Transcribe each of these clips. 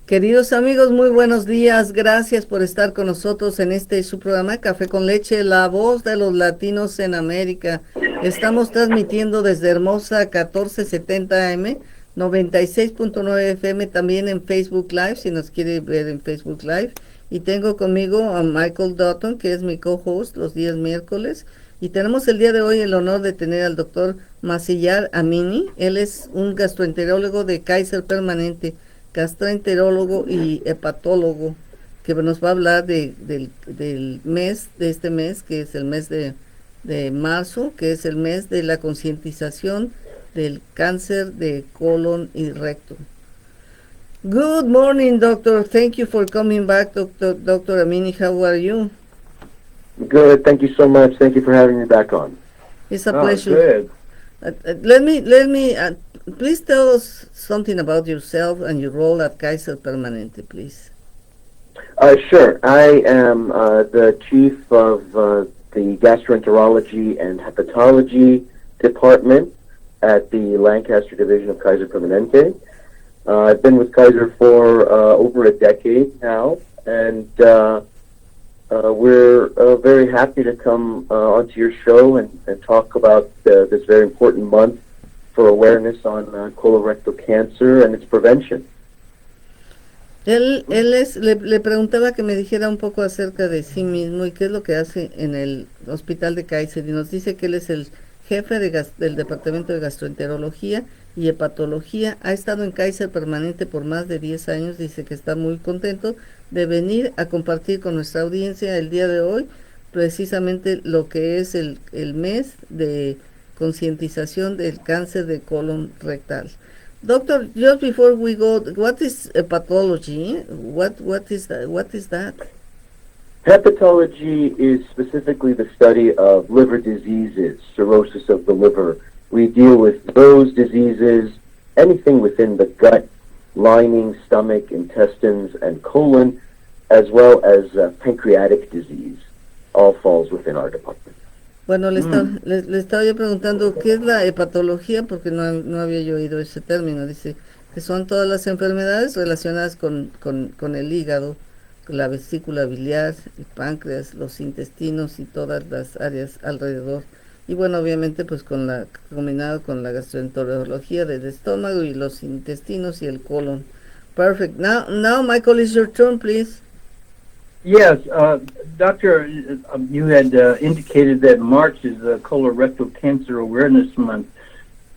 Queridos amigos, muy buenos días. Gracias por estar con nosotros en su programa Café con Leche, la voz de los latinos en América. Estamos transmitiendo desde hermosa 1470 AM, 96.9 FM, también en Facebook Live, si nos quiere ver en Facebook Live. Y tengo conmigo a Michael Dutton, que es mi co-host los días miércoles. Y tenemos el día de hoy el honor de tener al doctor Maziyar Amini. Él es un gastroenterólogo de Kaiser Permanente, gastroenterólogo y hepatólogo, que nos va a hablar del mes, de este mes, que es el mes de marzo, que es el mes de la concientización del cáncer de colon y recto. Good morning, doctor. Thank you for coming back, Dr. Amini. How are you? Good. Thank you so much. Thank you for having me back on. It's a pleasure. Good. Let me please tell us something about yourself and your role at Kaiser Permanente, please. Sure. I am the chief of the gastroenterology and hepatology department at the Lancaster division of Kaiser Permanente. I've been with Kaiser for over a decade now, and we're very happy to come onto your show and talk about this very important month for awareness on colorectal cancer and its prevention. Le preguntaba que me dijera un poco acerca de sí mismo y qué es lo que hace en el hospital de Kaiser, y nos dice que él es el jefe del departamento de gastroenterología y hepatología. Ha estado en Kaiser Permanente por más de 10 años. Dice que está muy contento de venir a compartir con nuestra audiencia el día de hoy precisamente lo que es el mes de concientización del cáncer de colon rectal. Doctor, just before we go, what is hepatology? What is that? Hepatology is specifically the study of liver diseases, cirrhosis of the liver. We deal with those diseases, anything within the gut, lining, stomach, intestines, and colon, as well as pancreatic disease. All falls within our department. Bueno, le estaba yo preguntando qué es la hepatología, porque no había yo oído ese término. Dice que son todas las enfermedades relacionadas con el hígado, con la vesícula biliar, el páncreas, los intestinos y todas las áreas alrededor. Y bueno, obviamente pues combinado con la gastroenterología del estómago y los intestinos y el colon. Perfect. Now Michael, is your turn, please. Yes, Doctor, you had indicated that March is Colorectal Cancer Awareness Month.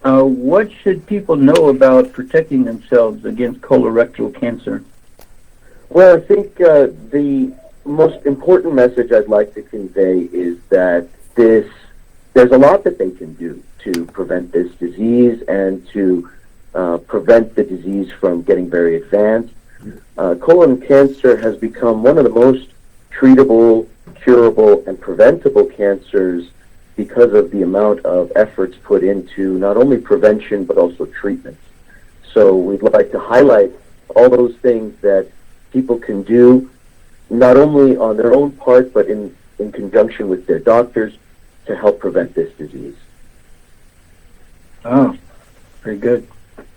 What should people know about protecting themselves against colorectal cancer? Well, I think the most important message I'd like to convey is that there's a lot that they can do to prevent this disease and to prevent the disease from getting very advanced. Colon cancer has become one of the most treatable, curable, and preventable cancers because of the amount of efforts put into not only prevention but also treatment. So we'd like to highlight all those things that people can do, not only on their own part, but in conjunction with their doctors to help prevent this disease. Oh, very good.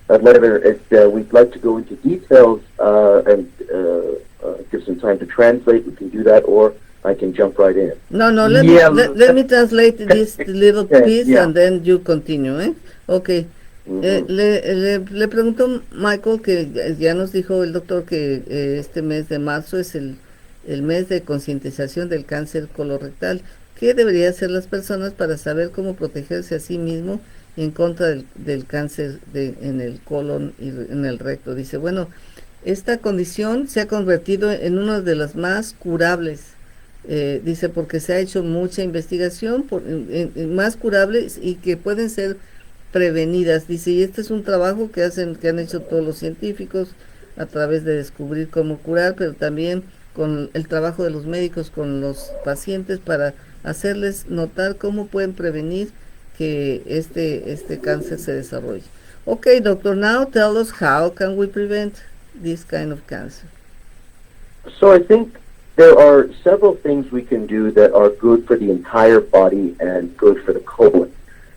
We'd like to go into details and give some time to translate, we can do that, or I can jump right in. No, let me translate this little piece and then you continue, ¿eh? Okay. Le preguntó Michael, que ya nos dijo el doctor que este mes de marzo es el mes de concientización del cáncer colorectal. ¿Qué deberían hacer las personas para saber cómo protegerse a sí mismo en contra del cáncer en el colon y en el recto? Dice, bueno, esta condición se ha convertido en una de las más curables, dice, porque se ha hecho mucha investigación más curables y que pueden ser prevenidas. Dice, y este es un trabajo que han hecho todos los científicos a través de descubrir cómo curar, pero también con el trabajo de los médicos con los pacientes para hacerles notar cómo pueden prevenir que este cáncer se desarrolle. Okay, doctor, now tell us how can we prevent this kind of cancer? So I think there are several things we can do that are good for the entire body and good for the colon.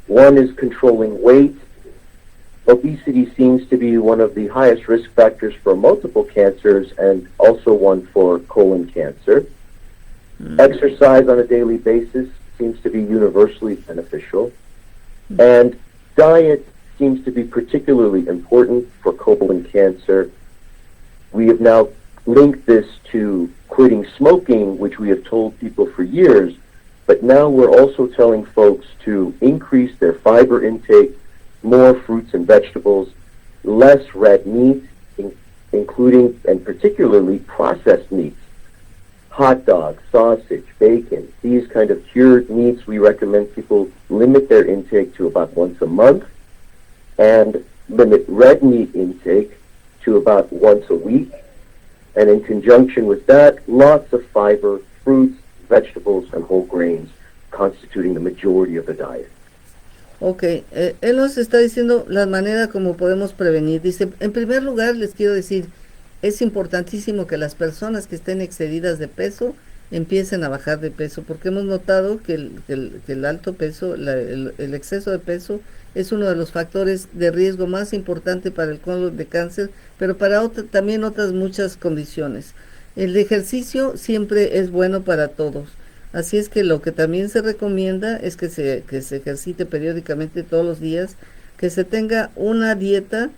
One is controlling weight, obesity seems to be one of the highest risk factors for multiple cancers and also one for colon cancer. Exercise on a daily basis seems to be universally beneficial. And diet seems to be particularly important for colon cancer. We have now linked this to quitting smoking, which we have told people for years, but now we're also telling folks to increase their fiber intake, more fruits and vegetables, less red meat, including and particularly processed meats. Hot dogs, sausage, bacon, these kind of cured meats, we recommend people limit their intake to about once a month and limit red meat intake to about once a week. And in conjunction with that, lots of fiber, fruits, vegetables, and whole grains constituting the majority of the diet. Ok, él nos está diciendo la manera como podemos prevenir. Dice, en primer lugar les quiero decir, es importantísimo que las personas que estén excedidas de peso empiecen a bajar de peso, porque hemos notado que el alto peso, el exceso de peso es uno de los factores de riesgo más importante para el colon de cáncer, pero para también otras muchas condiciones. El ejercicio siempre es bueno para todos, así es que lo que también se recomienda es que se ejercite periódicamente todos los días, que se tenga una dieta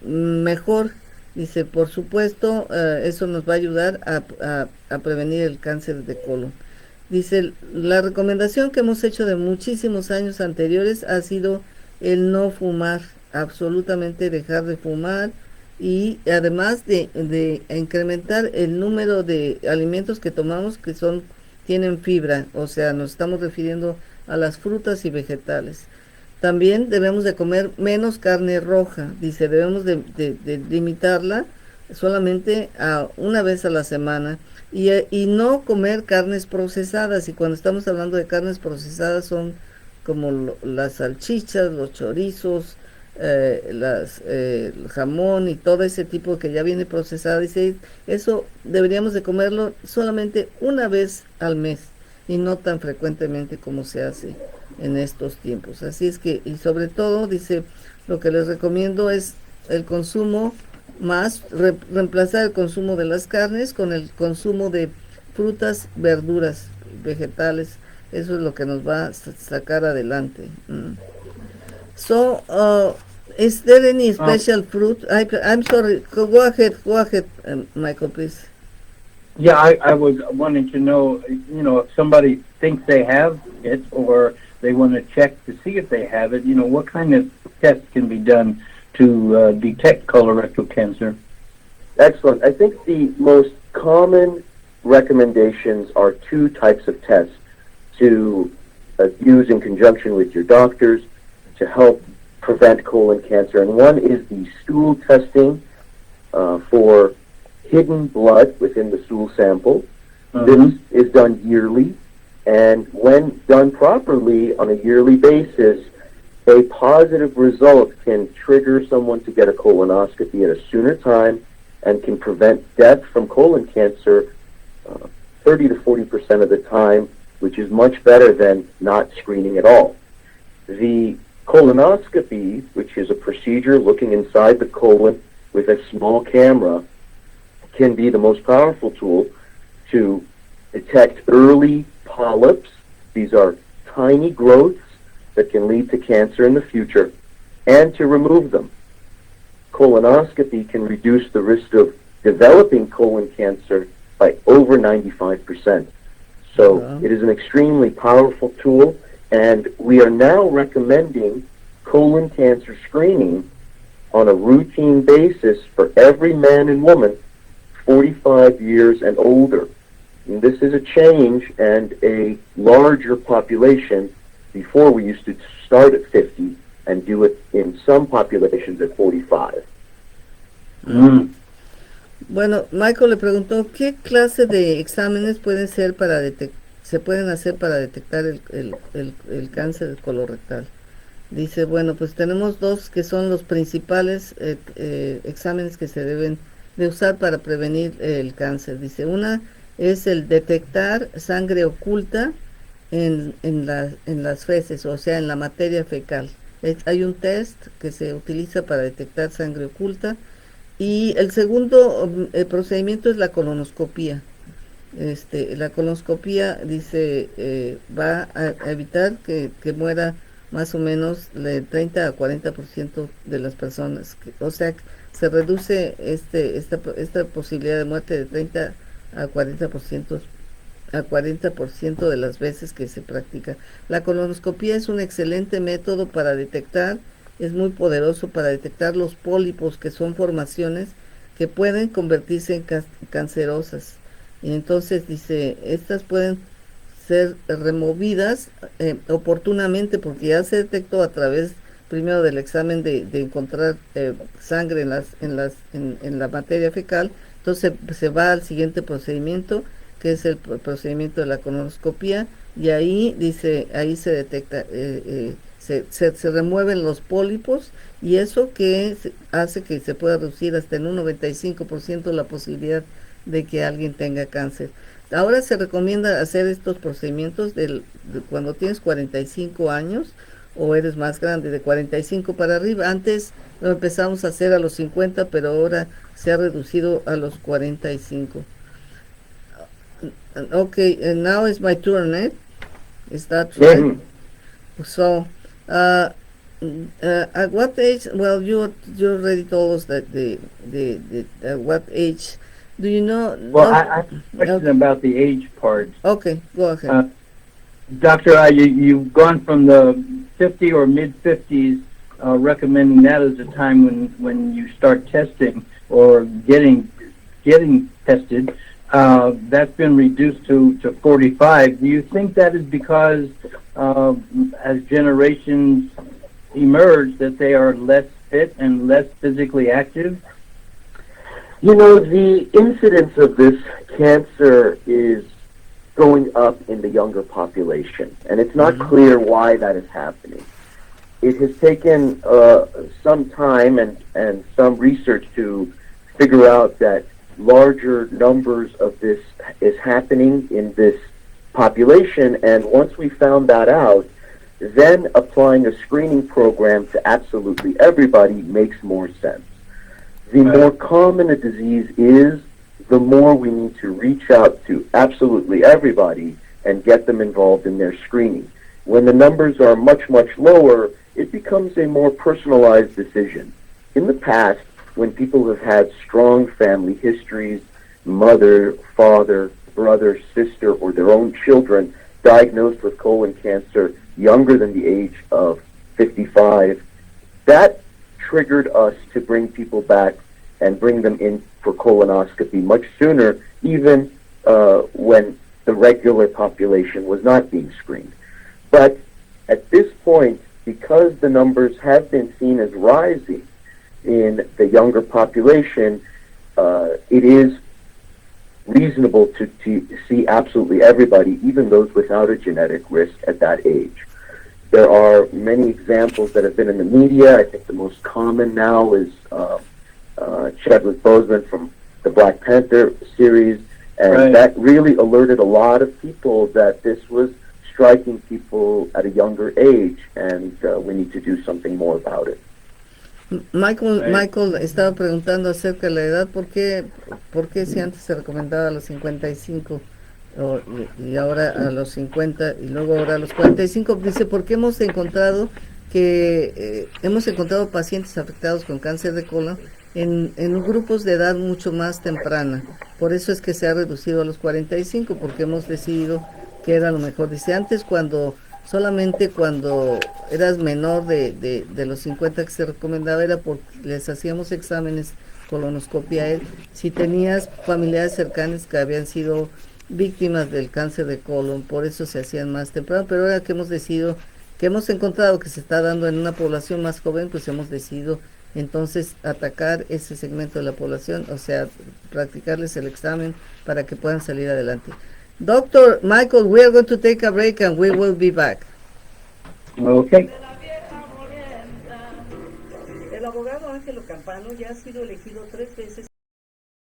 mejor. Dice, por supuesto, eso nos va a ayudar a prevenir el cáncer de colon. Dice, la recomendación que hemos hecho de muchísimos años anteriores ha sido el no fumar, absolutamente dejar de fumar, y además de incrementar el número de alimentos que tomamos que tienen fibra, o sea, nos estamos refiriendo a las frutas y vegetales. También debemos de comer menos carne roja, dice, debemos de limitarla solamente a una vez a la semana y no comer carnes procesadas. Y cuando estamos hablando de carnes procesadas son como las salchichas, los chorizos, el jamón y todo ese tipo que ya viene procesado. Dice, eso deberíamos de comerlo solamente una vez al mes y no tan frecuentemente como se hace en estos tiempos. Así es que, y sobre todo, dice, lo que les recomiendo es el consumo reemplazar el consumo de las carnes con el consumo de frutas, verduras, vegetales. Eso es lo que nos va a sacar adelante. So, is there any special fruit? I'm sorry, go ahead, Michael, please. Yeah, I was wanting to know, if somebody thinks they have it or they want to check to see if they have it, what kind of tests can be done to detect colorectal cancer? Excellent. I think the most common recommendations are two types of tests to use in conjunction with your doctors to help prevent colon cancer. And one is the stool testing for hidden blood within the stool sample. This is done yearly, and when done properly on a yearly basis, a positive result can trigger someone to get a colonoscopy at a sooner time and can prevent death from colon cancer 30 to 40% of the time, which is much better than not screening at all. The colonoscopy, which is a procedure looking inside the colon with a small camera, can be the most powerful tool to detect early polyps. These are tiny growths that can lead to cancer in the future, and to remove them. Colonoscopy can reduce the risk of developing colon cancer by over 95%. So it is an extremely powerful tool, and we are now recommending colon cancer screening on a routine basis for every man and woman 45 years and older. And this is a change and a larger population. Before we used to start at 50 and do it in some populations at 45. Bueno, Michael le preguntó qué clase de exámenes se pueden hacer para detectar el cáncer colorectal. Dice, bueno, pues tenemos dos que son los principales exámenes que se deben de usar para prevenir el cáncer. Dice, una es el detectar sangre oculta en las feces, o sea, en la materia fecal. hay un test que se utiliza para detectar sangre oculta. Y el segundo procedimiento es la colonoscopía. La colonoscopía dice va a evitar que muera más o menos de 30 a 40% de las personas, o sea, se reduce esta posibilidad de muerte de 30 a 40% de las veces que se practica. La colonoscopía es un excelente método para detectar, es muy poderoso para detectar los pólipos, que son formaciones que pueden convertirse en cancerosas. Y entonces dice, estas pueden ser removidas oportunamente, porque ya se detectó a través primero del examen de encontrar sangre en la materia fecal. Entonces se va al siguiente procedimiento, que es el procedimiento de la colonoscopía, y ahí dice, ahí se detecta, se remueven los pólipos, y eso que hace que se pueda reducir hasta en un 95% la posibilidad de que alguien tenga cáncer. Ahora se recomienda hacer estos procedimientos cuando tienes 45 años o eres más grande, de 45 para arriba. Antes lo empezamos a hacer a los 50, pero ahora se ha reducido a los 45. Okay, and now it's my turn, eh? Is that right? So, at what age? Well, you already told us that what age. Do you know? Well, I have a question about the age part. Okay, go ahead. Doctor, you've gone from the 50 or mid-50s, recommending that as a time when you start testing or getting tested. That's been reduced to 45. Do you think that is because as generations emerge that they are less fit and less physically active? You know, the incidence of this cancer is going up in the younger population, and it's not clear why that is happening. It has taken some time and some research to figure out that larger numbers of this is happening in this population, and once we found that out, then applying a screening program to absolutely everybody makes more sense. The more common a disease is, the more we need to reach out to absolutely everybody and get them involved in their screening. When the numbers are much, much lower, it becomes a more personalized decision. In the past, when people have had strong family histories, mother, father, brother, sister, or their own children diagnosed with colon cancer younger than the age of 55, that triggered us to bring people back and bring them in for colonoscopy much sooner, even when the regular population was not being screened. But at this point, because the numbers have been seen as rising in the younger population, it is reasonable to see absolutely everybody, even those without a genetic risk at that age. There are many examples that have been in the media. I think the most common now is Chadwick Boseman from the Black Panther series, and that really alerted a lot of people that this was striking people at a younger age, and we need to do something more about it. Michael estaba preguntando acerca de la edad, ¿por qué si antes se recomendaba a los 55 y ahora a los 50 y luego ahora a los 45? Dice, porque hemos encontrado pacientes afectados con cáncer de colon en grupos de edad mucho más temprana. Por eso es que se ha reducido a los 45, porque hemos decidido que era lo mejor. Dice, antes solamente cuando eras menor de los 50 que se recomendaba era porque les hacíamos exámenes, colonoscopia, si tenías familiares cercanas que habían sido víctimas del cáncer de colon, por eso se hacían más temprano. Pero ahora que hemos encontrado que se está dando en una población más joven, pues hemos decidido entonces atacar ese segmento de la población, o sea, practicarles el examen para que puedan salir adelante. Dr. Michael, we are going to take a break and we will be back. Okay. El abogado Ángelo Campano ya ha sido elegido 3 veces